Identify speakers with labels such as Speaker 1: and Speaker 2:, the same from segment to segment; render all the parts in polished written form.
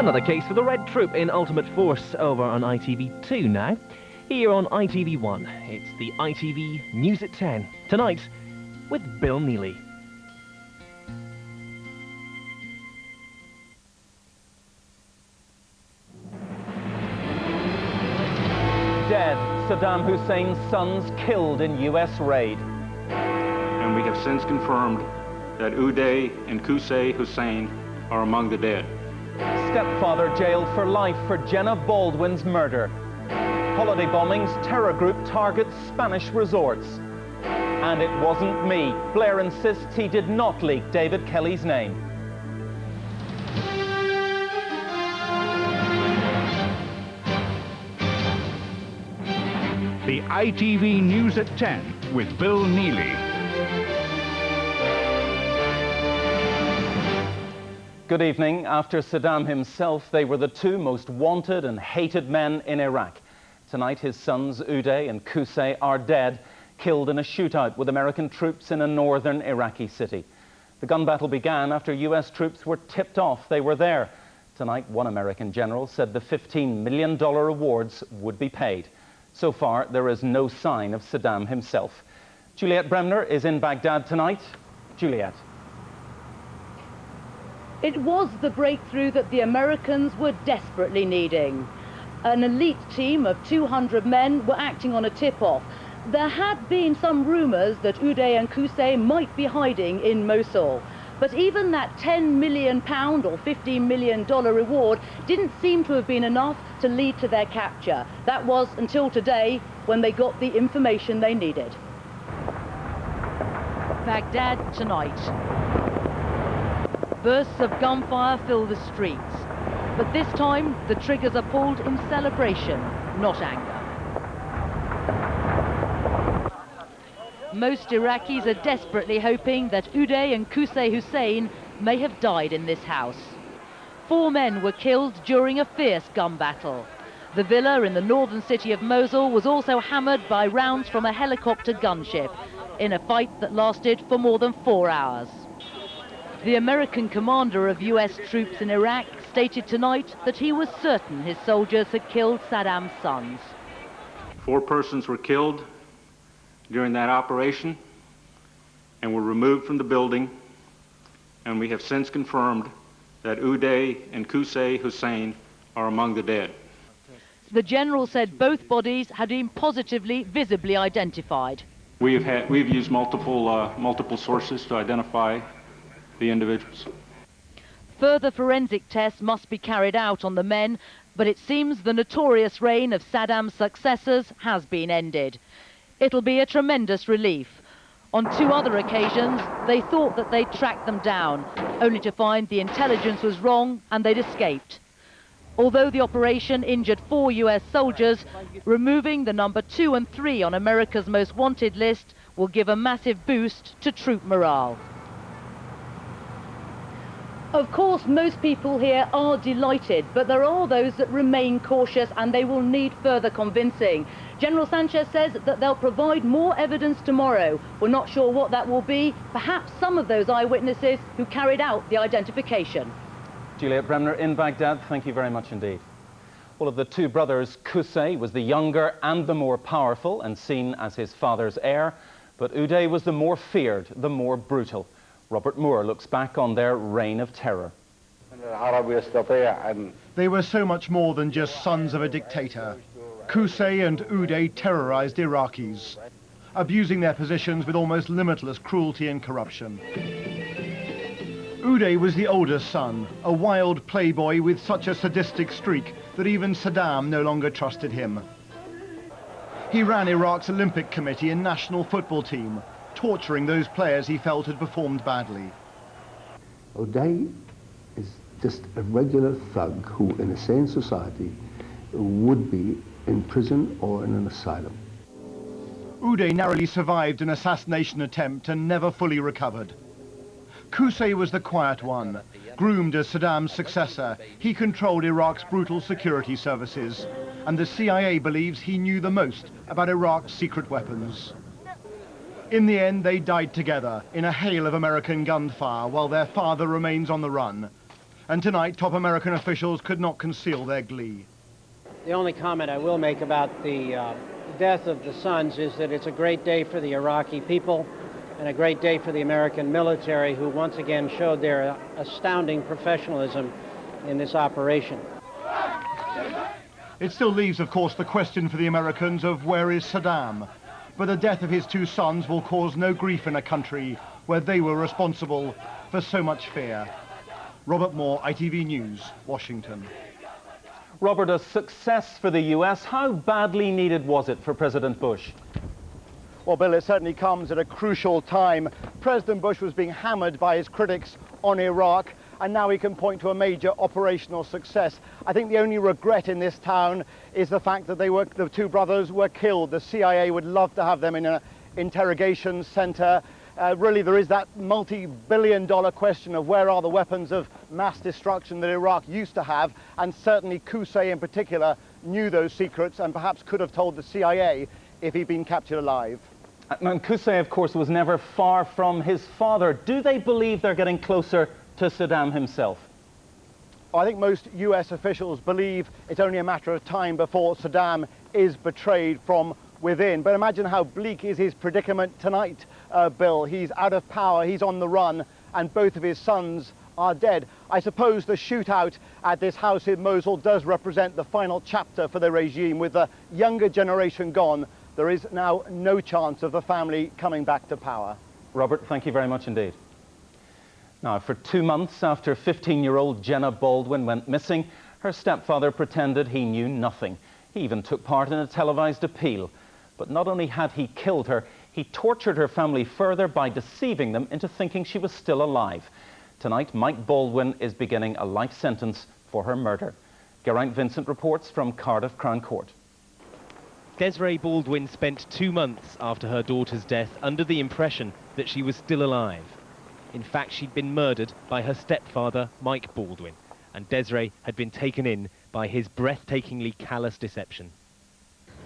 Speaker 1: Another case for the Red Troop in Ultimate Force over on ITV2 now. Here on ITV1, it's the ITV News at 10. Tonight, with Bill Neely.
Speaker 2: Dead, Saddam Hussein's sons killed in US raid.
Speaker 3: And we have since confirmed that Uday and Qusay Hussein are among the dead.
Speaker 2: Stepfather jailed for life for Jenna Baldwin's murder. Holiday bombings, terror group targets Spanish resorts. And it wasn't me. Blair insists he did not leak David Kelly's name.
Speaker 4: The ITV News at 10 with Bill Neely.
Speaker 2: Good evening. After Saddam himself, they were the two most wanted and hated men in Iraq. Tonight, his sons Uday and Qusay are dead, killed in a shootout with American troops in a northern Iraqi city. The gun battle began after US troops were tipped off they were there. Tonight, one American general said the $15 million rewards would be paid. So far, there is no sign of Saddam himself. Juliet Bremner is in Baghdad tonight. Juliet.
Speaker 5: It was the breakthrough that the Americans were desperately needing. An elite team of 200 men were acting on a tip-off. There had been some rumours that Uday and Qusay might be hiding in Mosul. But even that £10 million or $15 million reward didn't seem to have been enough to lead to their capture. That was until today, when they got the information they needed. Baghdad tonight. Bursts of gunfire fill the streets. But this time, the triggers are pulled in celebration, not anger. Most Iraqis are desperately hoping that Uday and Qusay Hussein may have died in this house. 4 men were killed during a fierce gun battle. The villa in the northern city of Mosul was also hammered by rounds from a helicopter gunship in a fight that lasted for more than 4 hours. The American commander of US troops in Iraq stated tonight that he was certain his soldiers had killed Saddam's sons.
Speaker 3: 4 persons were killed during that operation and were removed from the building, and we have since confirmed that Uday and Qusay Hussein are among the dead.
Speaker 5: The general said both bodies had been positively, visibly identified.
Speaker 3: We've used multiple sources to identify the individuals.
Speaker 5: Further forensic tests must be carried out on the men, but it seems the notorious reign of Saddam's successors has been ended. It'll be a tremendous relief. On 2 other occasions, they thought that they'd tracked them down, only to find the intelligence was wrong and they'd escaped. Although the operation injured 4 US soldiers, removing the number 2 and 3 on America's most wanted list will give a massive boost to troop morale. Of course, most people here are delighted, but there are those that remain cautious and they will need further convincing. General Sanchez says that they'll provide more evidence tomorrow. We're not sure what that will be. Perhaps some of those eyewitnesses who carried out the identification.
Speaker 2: Juliet Bremner in Baghdad, thank you very much indeed. Well, of the 2 brothers, Qusay was the younger and the more powerful and seen as his father's heir, but Uday was the more feared, the more brutal. Robert Moore looks back on their reign of terror.
Speaker 6: They were so much more than just sons of a dictator. Qusay and Uday terrorized Iraqis, abusing their positions with almost limitless cruelty and corruption. Uday was the oldest son, a wild playboy with such a sadistic streak that even Saddam no longer trusted him. He ran Iraq's Olympic Committee and national football team, torturing those players he felt had performed badly.
Speaker 7: Uday is just a regular thug who, in a sane society, would be in prison or in an asylum.
Speaker 6: Uday narrowly survived an assassination attempt and never fully recovered. Qusay was the quiet one. Groomed as Saddam's successor, he controlled Iraq's brutal security services, and the CIA believes he knew the most about Iraq's secret weapons. In the end, they died together in a hail of American gunfire while their father remains on the run. And tonight, top American officials could not conceal their glee.
Speaker 8: The only comment I will make about the death of the sons is that it's a great day for the Iraqi people and a great day for the American military, who once again showed their astounding professionalism in this operation.
Speaker 6: It still leaves, of course, the question for the Americans of where is Saddam? But the death of his two sons will cause no grief in a country where they were responsible for so much fear. Robert Moore, ITV News, Washington.
Speaker 2: Robert, a success for the US. How badly needed was it for President Bush?
Speaker 6: Well, Bill, it certainly comes at a crucial time. President Bush was being hammered by his critics on Iraq, and now he can point to a major operational success. I think the only regret in this town is the fact that the two brothers were killed. The CIA would love to have them in an interrogation center. Really, there is that multi-billion-dollar question of where are the weapons of mass destruction that Iraq used to have, and certainly Qusay in particular knew those secrets and perhaps could have told the CIA if he'd been captured alive.
Speaker 2: And Qusay, of course, was never far from his father. Do they believe they're getting closer to Saddam himself?
Speaker 6: I think most US officials believe it's only a matter of time before Saddam is betrayed from within. But imagine how bleak is his predicament tonight, Bill. He's out of power, he's on the run, and both of his sons are dead. I suppose the shootout at this house in Mosul does represent the final chapter for the regime. With the younger generation gone, there is now no chance of the family coming back to power.
Speaker 2: Robert, thank you very much indeed. Now, for 2 months after 15-year-old Jenna Baldwin went missing, her stepfather pretended he knew nothing. He even took part in a televised appeal. But not only had he killed her, he tortured her family further by deceiving them into thinking she was still alive. Tonight, Mike Baldwin is beginning a life sentence for her murder. Geraint Vincent reports from Cardiff Crown Court.
Speaker 1: Desiree Baldwin spent 2 months after her daughter's death under the impression that she was still alive. In fact, she'd been murdered by her stepfather, Mike Baldwin, and Desiree had been taken in by his breathtakingly callous deception.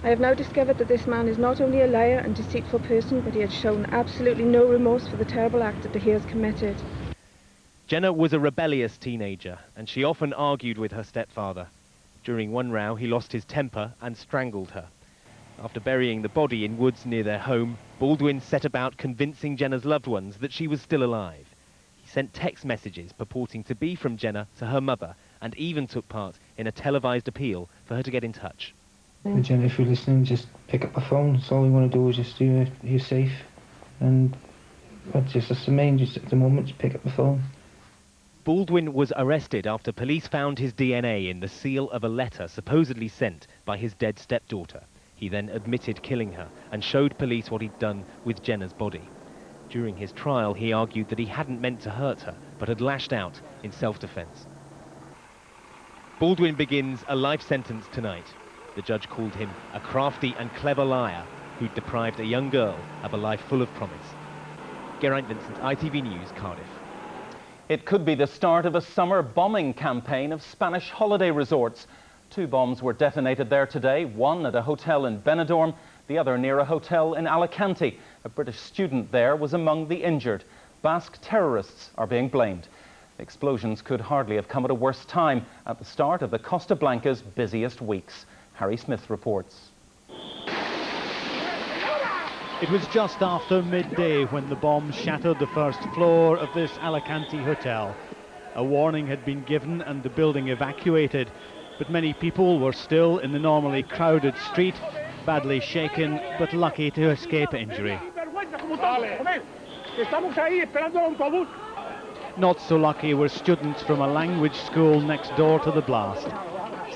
Speaker 9: I have now discovered that this man is not only a liar and deceitful person, but he has shown absolutely no remorse for the terrible act that he has committed.
Speaker 1: Jenna was a rebellious teenager, and she often argued with her stepfather. During one row, he lost his temper and strangled her. After burying the body in woods near their home, Baldwin set about convincing Jenna's loved ones that she was still alive. He sent text messages purporting to be from Jenna to her mother, and even took part in a televised appeal for her to get in touch.
Speaker 10: Jenna, if you're listening, just pick up the phone. That's all we want to do is just do you're safe. And that's the main, just at the moment, just pick up the phone.
Speaker 1: Baldwin was arrested after police found his DNA in the seal of a letter supposedly sent by his dead stepdaughter. He then admitted killing her and showed police what he'd done with Jenna's body. During his trial, he argued that he hadn't meant to hurt her, but had lashed out in self-defense. Baldwin begins a life sentence tonight. The judge called him a crafty and clever liar who'd deprived a young girl of a life full of promise. Geraint Vincent, ITV News, Cardiff.
Speaker 2: It could be the start of a summer bombing campaign of Spanish holiday resorts. 2 bombs were detonated there today, one at a hotel in Benidorm, the other near a hotel in Alicante. A British student there was among the injured. Basque terrorists are being blamed. The explosions could hardly have come at a worse time, at the start of the Costa Blanca's busiest weeks. Harry Smith reports.
Speaker 11: It was just after midday when the bomb shattered the first floor of this Alicante hotel. A warning had been given and the building evacuated, but many people were still in the normally crowded street, badly shaken but lucky to escape injury. Not so lucky were students from a language school next door to the blast.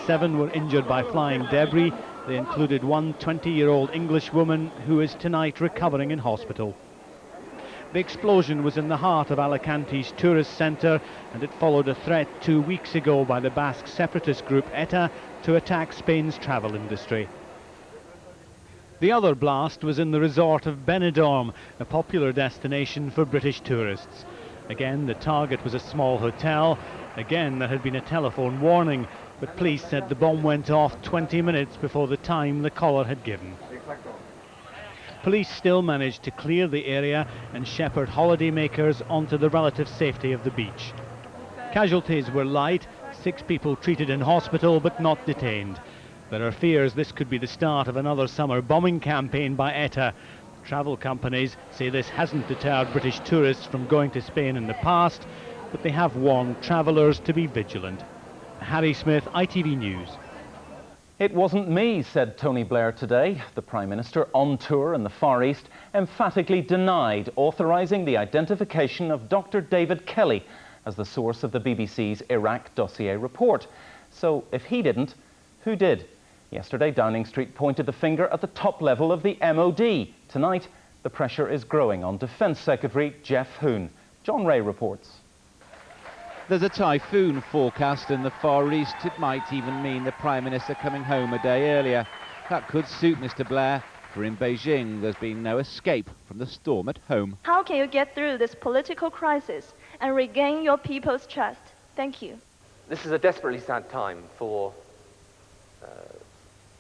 Speaker 11: 7 were injured by flying debris. They included one 20-year-old English woman who is tonight recovering in hospital. The explosion was in the heart of Alicante's tourist centre, and it followed a threat 2 weeks ago by the Basque separatist group ETA to attack Spain's travel industry. The other blast was in the resort of Benidorm, a popular destination for British tourists. Again, the target was a small hotel. Again, there had been a telephone warning, but police said the bomb went off 20 minutes before the time the caller had given. Police still managed to clear the area and shepherd holidaymakers onto the relative safety of the beach. Casualties were light, 6 people treated in hospital but not detained. There are fears this could be the start of another summer bombing campaign by ETA. Travel companies say this hasn't deterred British tourists from going to Spain in the past, but they have warned travellers to be vigilant. Harry Smith, ITV News.
Speaker 2: It wasn't me, said Tony Blair today. The Prime Minister, on tour in the Far East, emphatically denied authorising the identification of Dr. David Kelly as the source of the BBC's Iraq dossier report. So if he didn't, who did? Yesterday, Downing Street pointed the finger at the top level of the MOD. Tonight, the pressure is growing on Defence Secretary Geoff Hoon. John Ray reports.
Speaker 12: There's a typhoon forecast in the Far East. It might even mean the Prime Minister coming home a day earlier. That could suit Mr. Blair, for in Beijing there's been no escape from the storm at home.
Speaker 13: How can you get through this political crisis and regain your people's trust? Thank you.
Speaker 14: This is a desperately sad time for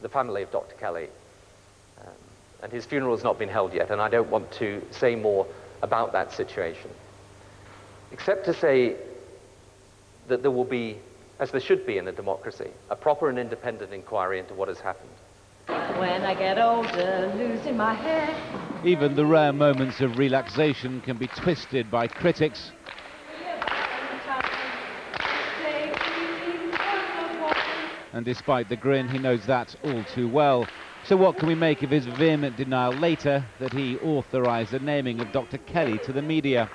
Speaker 14: the family of Dr. Kelly. And his funeral has not been held yet, and I don't want to say more about that situation, except to say that there will be, as there should be in a democracy, a proper and independent inquiry into what has happened.
Speaker 15: When I get older, losing my head.
Speaker 12: Even the rare moments of relaxation can be twisted by critics. And despite the grin, he knows that all too well. So what can we make of his vehement denial later that he authorised the naming of Dr. Kelly to the media?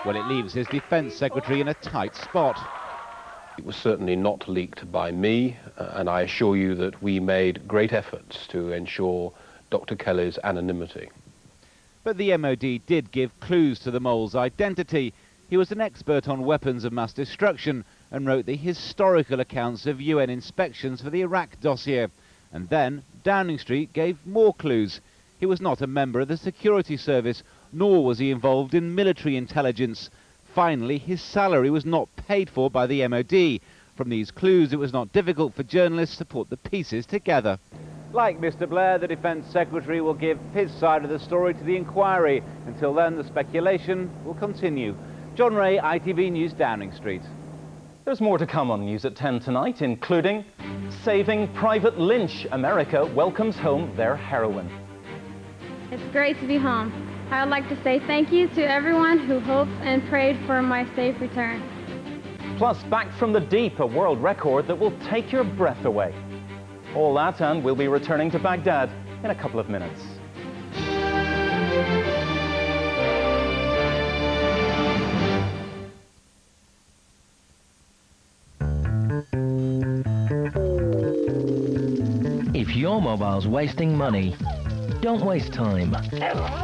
Speaker 12: Well, it leaves his Defence Secretary in a tight spot.
Speaker 16: It was certainly not leaked by me, and I assure you that we made great efforts to ensure Dr. Kelly's anonymity.
Speaker 12: But the MOD did give clues to the mole's identity. He was an expert on weapons of mass destruction and wrote the historical accounts of UN inspections for the Iraq dossier. And then Downing Street gave more clues. He was not a member of the security service, nor was he involved in military intelligence. Finally, his salary was not paid for by the MOD. From these clues, it was not difficult for journalists to put the pieces together. Like Mr. Blair, the Defence Secretary will give his side of the story to the inquiry. Until then, the speculation will continue. John Ray, ITV News, Downing Street.
Speaker 2: There's more to come on News at 10 tonight, including saving Private Lynch. America welcomes home their heroine.
Speaker 17: It's great to be home. I would like to say thank you to everyone who hoped and prayed for my safe return.
Speaker 2: Plus, Back from the Deep, a world record that will take your breath away. All that, and we'll be returning to Baghdad in a couple of minutes.
Speaker 18: If your mobile's wasting money, don't waste time.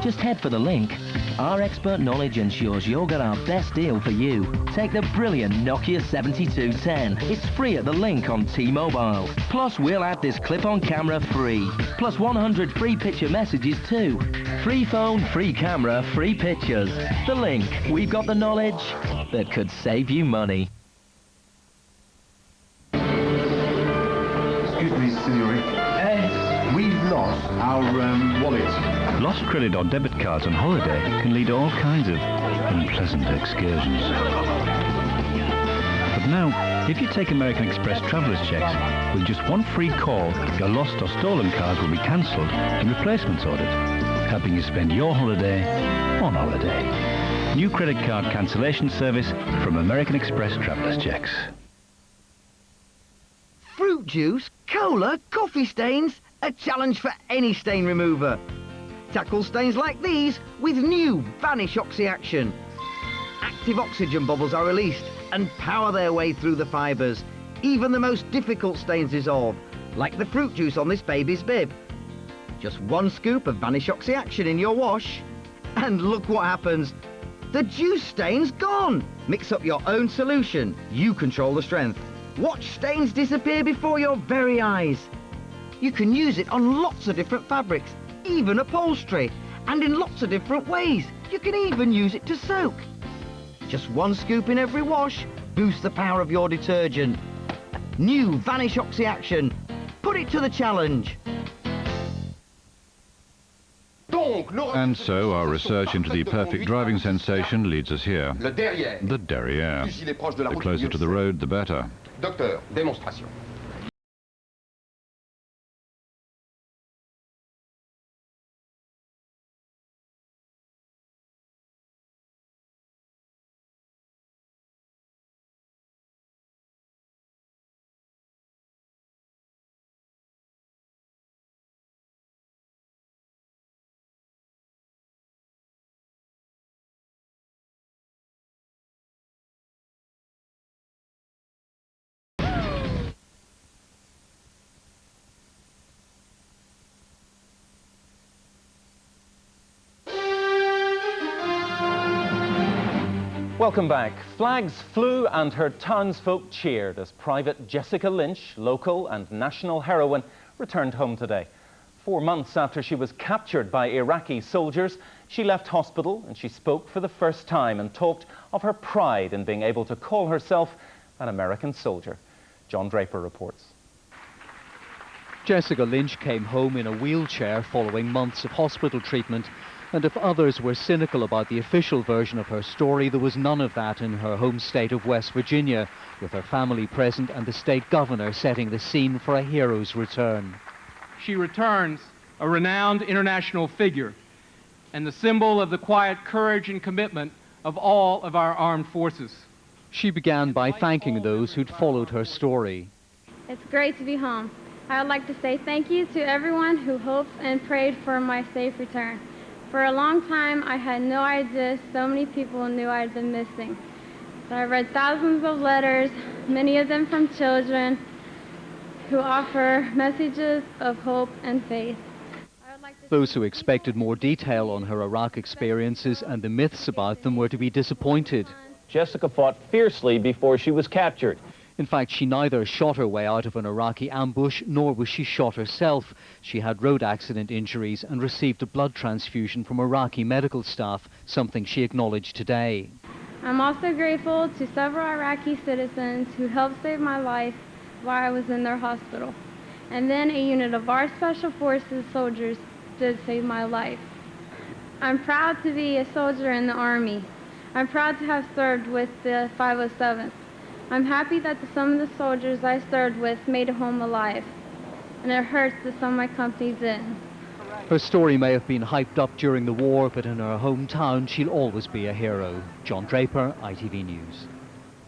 Speaker 18: Just head for the link. Our expert knowledge ensures you'll get our best deal for you. Take the brilliant Nokia 7210. It's free at the link on T-Mobile. Plus, we'll add this clip-on camera free. Plus 100 free picture messages too. Free phone, free camera, free pictures. The link. We've got the knowledge that could save you money.
Speaker 19: Excuse me, Signori. We've lost our wallet.
Speaker 4: Lost credit or debit cards on holiday can lead to all kinds of unpleasant excursions. But now, if you take American Express traveller's checks, with just one free call, your lost or stolen cards will be cancelled and replacements ordered, helping you spend your holiday on holiday. New credit card cancellation service from American Express traveller's checks.
Speaker 20: Fruit juice, cola, coffee stains, a challenge for any stain remover. Tackle stains like these with new Vanish Oxy Action. Active oxygen bubbles are released and power their way through the fibres. Even the most difficult stains dissolve, like the fruit juice on this baby's bib. Just one scoop of Vanish Oxy Action in your wash, and look what happens. The juice stain's gone. Mix up your own solution. You control the strength. Watch stains disappear before your very eyes. You can use it on lots of different fabrics, even upholstery, and in lots of different ways. You can even use it to soak. Just one scoop in every wash, boost the power of your detergent. New Vanish Oxy Action. Put it to the challenge.
Speaker 19: Don't
Speaker 21: And so our research into the perfect driving sensation leads us here. The derrière. The closer to the road, the better.
Speaker 22: Docteur, démonstration.
Speaker 2: Welcome back. Flags flew and her townsfolk cheered as Private Jessica Lynch, local and national heroine, returned home today. 4 months after she was captured by Iraqi soldiers, she left hospital and she spoke for the first time and talked of her pride in being able to call herself an American soldier. John Draper reports.
Speaker 23: Jessica Lynch came home in a wheelchair following months of hospital treatment. And if others were cynical about the official version of her story, there was none of that in her home state of West Virginia, with her family present and the state governor setting the scene for a hero's return.
Speaker 24: She returns a renowned international figure and the symbol of the quiet courage and commitment of all of our armed forces.
Speaker 23: She began by thanking those who'd followed her story.
Speaker 17: It's great to be home. I would like to say thank you to everyone who hoped and prayed for my safe return. For a long time, I had no idea so many people knew I'd been missing. So I read thousands of letters, many of them from children, who offer messages of hope and faith.
Speaker 23: Those who expected more detail on her Iraq experiences and the myths about them were to be disappointed.
Speaker 25: Jessica fought fiercely before she was captured.
Speaker 23: In fact, she neither shot her way out of an Iraqi ambush, nor was she shot herself. She had road accident injuries and received a blood transfusion from Iraqi medical staff, something she acknowledged today.
Speaker 17: I'm also grateful to several Iraqi citizens who helped save my life while I was in their hospital. And then a unit of our Special Forces soldiers did save my life. I'm proud to be a soldier in the Army. I'm proud to have served with the 507th. I'm happy that some of the soldiers I served with made it home alive, and it hurts that some of my company didn't.
Speaker 23: Her story may have been hyped up during the war, but in her hometown she'll always be a hero. John Draper, ITV News.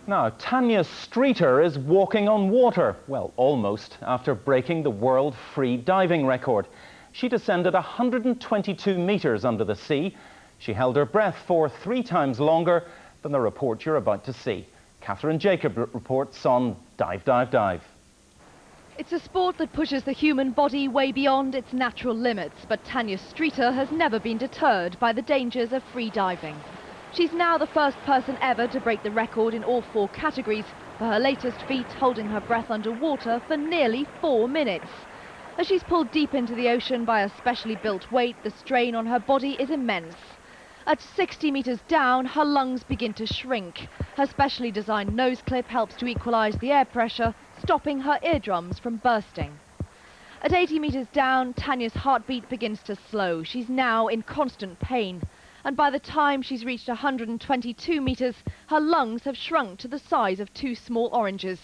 Speaker 2: Now, Tanya Streeter is walking on water. Well, almost, after breaking the world free diving record. She descended 122 meters under the sea. She held her breath for 3 times longer than the report you're about to see. Catherine Jacob reports on Dive, Dive, Dive.
Speaker 26: It's a sport that pushes the human body way beyond its natural limits, but Tanya Streeter has never been deterred by the dangers of free diving. She's now the first person ever to break the record in all 4 categories for her latest feat, holding her breath underwater for nearly 4 minutes. As she's pulled deep into the ocean by a specially built weight, the strain on her body is immense. At 60 meters down, her lungs begin to shrink. Her specially designed nose clip helps to equalize the air pressure, stopping her eardrums from bursting. At 80 meters down, Tanya's heartbeat begins to slow. She's now in constant pain. And by the time she's reached 122 meters, her lungs have shrunk to the size of 2 small oranges.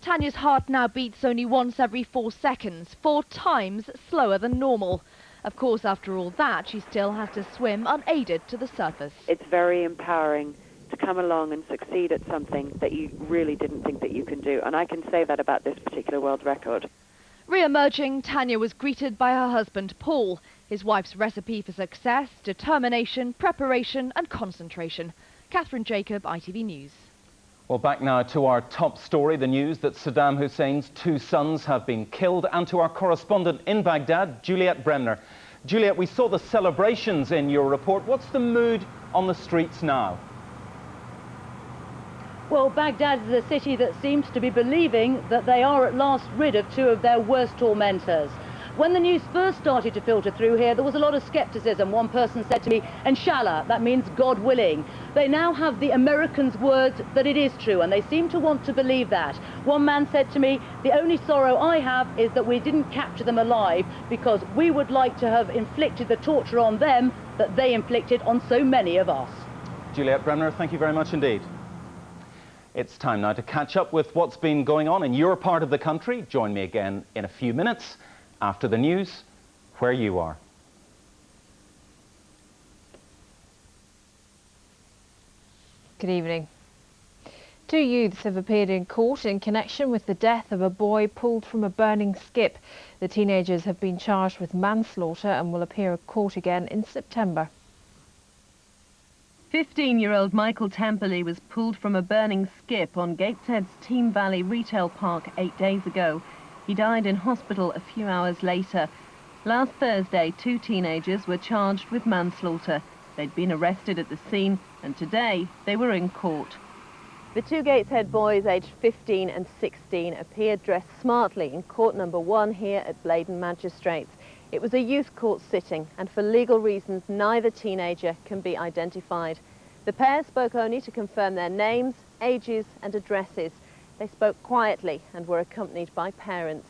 Speaker 26: Tanya's heart now beats only once every 4 seconds, 4 times slower than normal. Of course, after all that, she still has to swim unaided to the surface.
Speaker 27: It's very empowering to come along and succeed at something that you really didn't think that you can do. And I can say that about this particular world record.
Speaker 26: Re-emerging, Tanya was greeted by her husband, Paul. His wife's recipe for success: determination, preparation and concentration. Catherine Jacob, ITV News.
Speaker 2: Well, back now to our top story, the news that Saddam Hussein's 2 sons have been killed, and to our correspondent in Baghdad, Juliet Bremner. Juliet, we saw the celebrations in your report. What's the mood on the streets now?
Speaker 28: Well, Baghdad is a city that seems to be believing that they are at last rid of 2 of their worst tormentors.
Speaker 3: When the news first started to filter through here, there was a lot of skepticism. One person said to me, "Inshallah," that means God willing. They now have the Americans' word that it is true, and they seem to want to believe that. One man said to me, "The only sorrow I have is that we didn't capture them alive, because we would like to have inflicted the torture on them that they inflicted on so many of us."
Speaker 2: Juliet Bremner, thank you very much indeed. It's time now to catch up with what's been going on in your part of the country. Join me again in a few minutes after the news, where you are.
Speaker 5: Good evening. 2 youths have appeared in court in connection with the death of a boy pulled from a burning skip. The teenagers have been charged with manslaughter and will appear in court again in September.
Speaker 6: 15-year-old Michael Temperley was pulled from a burning skip on Gateshead's Team Valley Retail Park 8 days ago. He died in hospital a few hours later. Last Thursday, 2 teenagers were charged with manslaughter. They'd been arrested at the scene, and today they were in court.
Speaker 7: The 2 Gateshead boys, aged 15 and 16, appeared dressed smartly in court number 1 here at Blaydon Magistrates. It was a youth court sitting, and for legal reasons, neither teenager can be identified. The pair spoke only to confirm their names, ages and addresses. They spoke quietly and were accompanied by parents.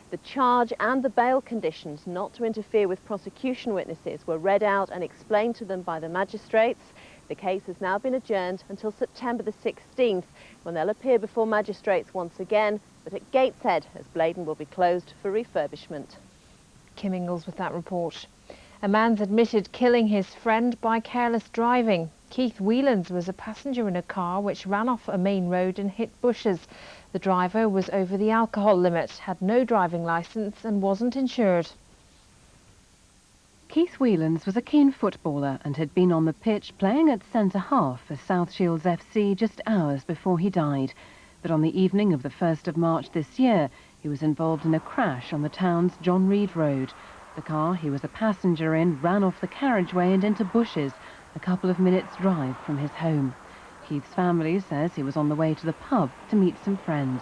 Speaker 7: The charge and the bail conditions not to interfere with prosecution witnesses were read out and explained to them by the magistrates. The case has now been adjourned until September the 16th, when they'll appear before magistrates once again, but at Gateshead, as Blaydon will be closed for refurbishment.
Speaker 5: Kim Ingalls with that report. A man's admitted killing his friend by careless driving. Keith Whelans was a passenger in a car which ran off a main road and hit bushes. The driver was over the alcohol limit, had no driving licence and wasn't insured.
Speaker 8: Keith Whelans was a keen footballer and had been on the pitch playing at centre-half for South Shields FC just hours before he died. But on the evening of the 1st of March this year, he was involved in a crash on the town's John Reed Road. The car he was a passenger in ran off the carriageway and into bushes, a couple of minutes' drive from his home. Keith's family says he was on the way to the pub to meet some friends.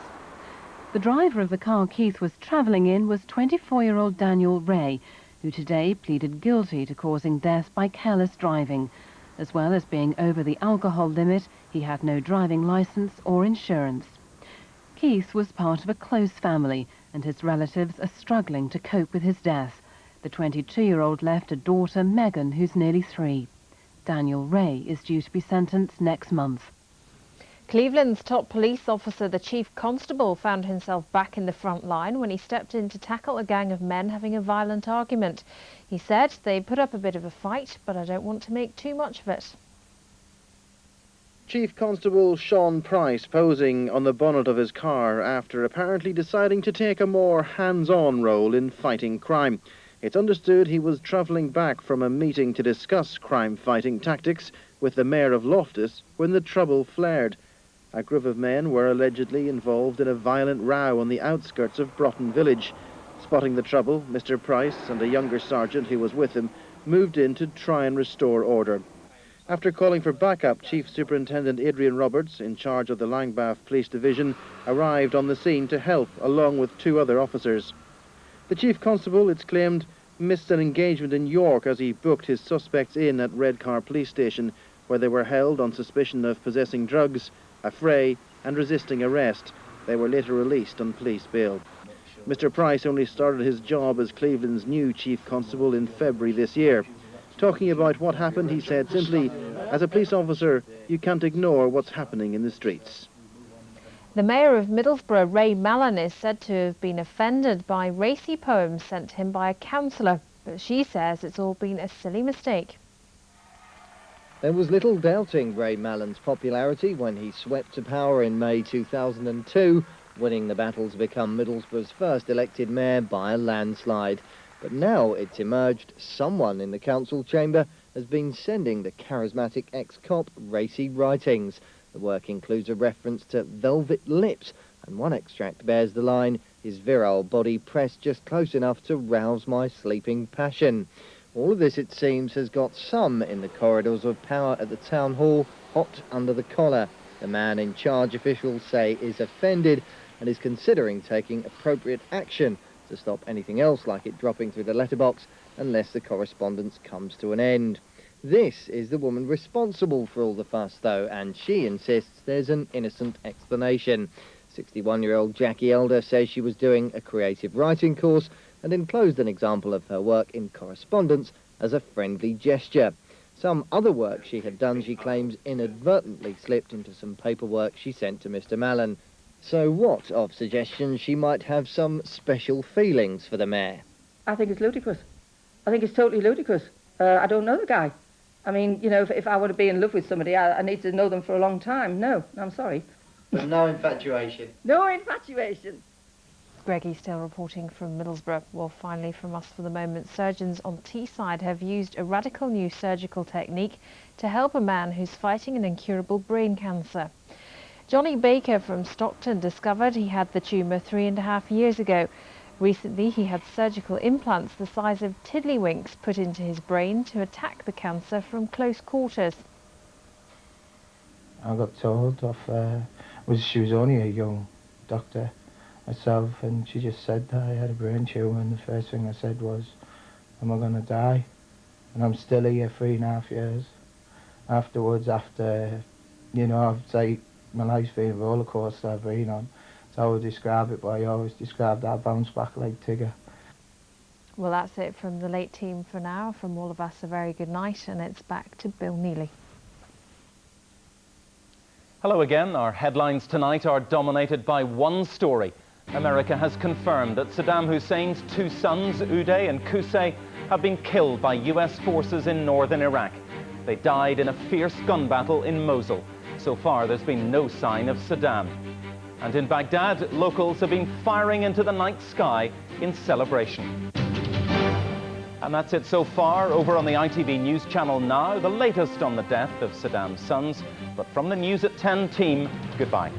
Speaker 8: The driver of the car Keith was travelling in was 24-year-old Daniel Ray, who today pleaded guilty to causing death by careless driving. As well as being over the alcohol limit, he had no driving licence or insurance. Keith was part of a close family, and his relatives are struggling to cope with his death. The 22-year-old left a daughter, Megan, who's nearly 3. Daniel Ray is due to be sentenced next month.
Speaker 5: Cleveland's top police officer, the chief constable, found himself back in the front line when he stepped in to tackle a gang of men having a violent argument. He said, "They put up a bit of a fight, but I don't want to make too much of it."
Speaker 9: Chief Constable Sean Price posing on the bonnet of his car after apparently deciding to take a more hands-on role in fighting crime. It's understood he was travelling back from a meeting to discuss crime-fighting tactics with the Mayor of Loftus when the trouble flared. A group of men were allegedly involved in a violent row on the outskirts of Broughton Village. Spotting the trouble, Mr. Price and a younger sergeant who was with him moved in to try and restore order. After calling for backup, Chief Superintendent Adrian Roberts, in charge of the Langbath Police Division, arrived on the scene to help, along with 2 other officers. The Chief Constable, it's claimed, missed an engagement in York as he booked his suspects in at Redcar Police Station, where they were held on suspicion of possessing drugs, affray and resisting arrest. They were later released on police bail. Mr. Price only started his job as Cleveland's new Chief Constable in February this year. Talking about what happened, he said simply, "As a police officer, you can't ignore what's happening in the streets."
Speaker 5: The Mayor of Middlesbrough, Ray Mallon, is said to have been offended by racy poems sent to him by a councillor, but she says it's all been a silly mistake.
Speaker 22: There was little doubting Ray Mallon's popularity when he swept to power in May 2002, winning the battle to become Middlesbrough's first elected mayor by a landslide. But now it's emerged someone in the council chamber has been sending the charismatic ex-cop racy writings. The work includes a reference to velvet lips, and one extract bears the line, "His virile body pressed just close enough to rouse my sleeping passion." All of this, it seems, has got some in the corridors of power at the town hall hot under the collar. The man in charge, officials say, is offended and is considering taking appropriate action to stop anything else like it dropping through the letterbox unless the correspondence comes to an end. This is the woman responsible for all the fuss, though, and she insists there's an innocent explanation. 61-year-old Jackie Elder says she was doing a creative writing course and enclosed an example of her work in correspondence as a friendly gesture. Some other work she had done, she claims, inadvertently slipped into some paperwork she sent to Mr. Mallon. So what of suggestions she might have some special feelings for the mayor?
Speaker 1: I think it's ludicrous. I think it's totally ludicrous. I don't know the guy. I mean, you know, if I were to be in love with somebody, I need to know them for a long time. No, I'm sorry.
Speaker 22: But no infatuation?
Speaker 1: No infatuation.
Speaker 5: Greggy still reporting from Middlesbrough. Well, finally from us for the moment, surgeons on Teesside have used a radical new surgical technique to help a man who's fighting an incurable brain cancer. Johnny Baker from Stockton discovered he had the tumour 3.5 years ago. Recently, he had surgical implants the size of tiddlywinks put into his brain to attack the cancer from close quarters.
Speaker 10: I got told she was only a young doctor herself, and she just said that I had a brain tumour, and the first thing I said was, am I going to die? And I'm still here 3.5 years. Afterwards, after, you know, I'd say my life's been a roller coaster I've been on. So I would describe it, but I always describe that I bounce back like Tigger.
Speaker 5: Well, that's it from the late team for now. From all of us, a very good night, and it's back to Bill Neely.
Speaker 2: Hello again. Our headlines tonight are dominated by one story. America has confirmed that Saddam Hussein's two sons, Uday and Qusay, have been killed by US forces in northern Iraq. They died in a fierce gun battle in Mosul. So far, there's been no sign of Saddam. And in Baghdad, locals have been firing into the night sky in celebration. And that's it so far. Over on the ITV News channel now, the latest on the death of Saddam's sons. But from the News at 10 team, goodbye.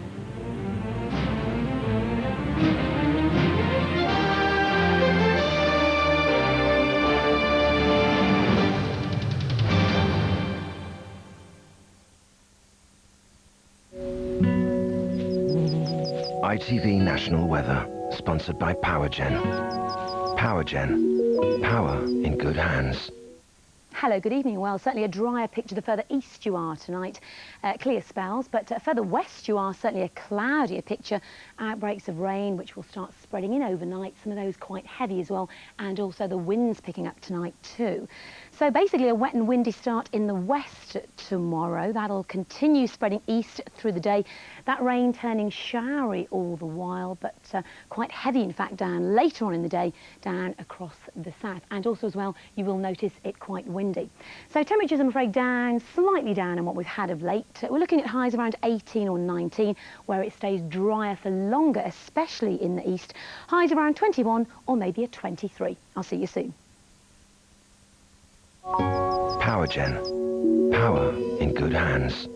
Speaker 11: ITV National Weather, sponsored by PowerGen. PowerGen, power in good hands.
Speaker 13: Hello, good evening. Well, certainly a drier picture the further east you are tonight. Clear spells, but further west you are, certainly a cloudier picture. Outbreaks of rain, which will start spreading in overnight, some of those quite heavy as well, and also the winds picking up tonight too. So basically a wet and windy start in the west tomorrow. That'll continue spreading east through the day. That rain turning showery all the while, but quite heavy in fact down later on in the day, down across the south. And also as well, you will notice it quite windy. So temperatures, I'm afraid, down, slightly down on what we've had of late. We're looking at highs around 18 or 19, where it stays drier for longer, especially in the east. Highs around 21 or maybe a 23. I'll see you soon.
Speaker 11: PowerGen, power in good hands.